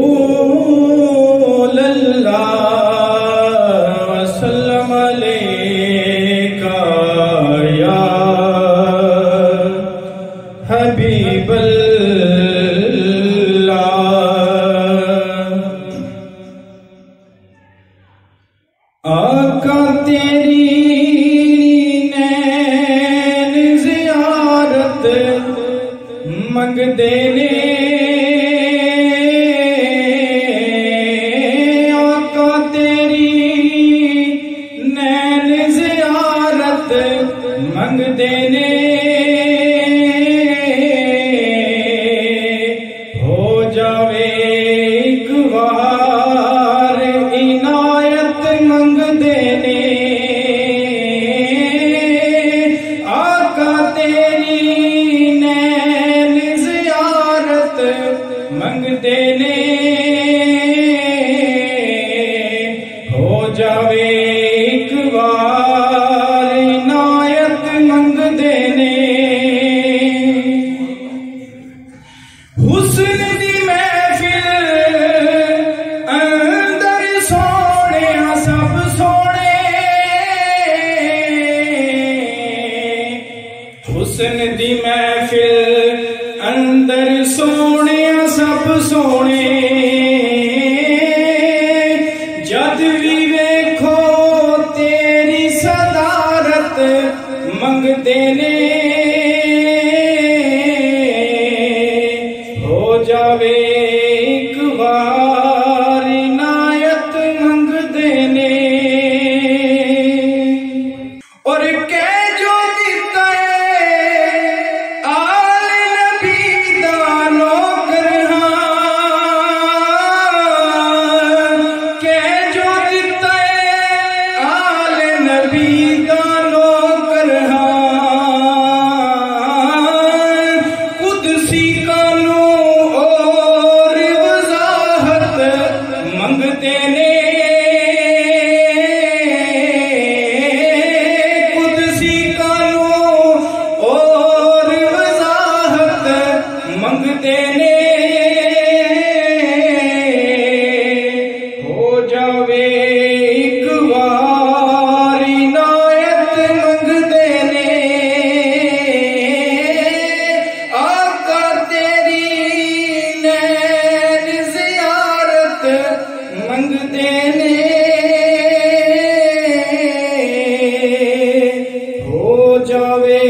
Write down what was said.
रसूल अल्लाह वसल्लम अलैका या हबीब अल्लाह। आका तेरी नैन ज़ियारत मंगदे ने, मंगदे ने हो जावे एक बार इनायत मंगदे ने। आका तेरी नैन ज़ियारत मंगदे ने हो जावे एक बार इनायत मंगदे ने। हुस्न दी महफिल अंदर सोने सब सोने, हुस्न दी महफिल अंदर सोने सब सोने। जद भी वेखो तेरी सदारत मंगदे ने हो जावे एक बार इनायत मंगदे ने। और कह जो दिता आल नबी दा नौकर हां, कह जो दिता आल नबी दा नौकर हां। कुदसी कानू और वजाहत मंगदे ने, कुदसी कानू और वजाहत मंगदे ने हो जावे एक बार इनायत मंगदे ने। आका तेरी नैन ज़ियारत मंगदे ने हो जावे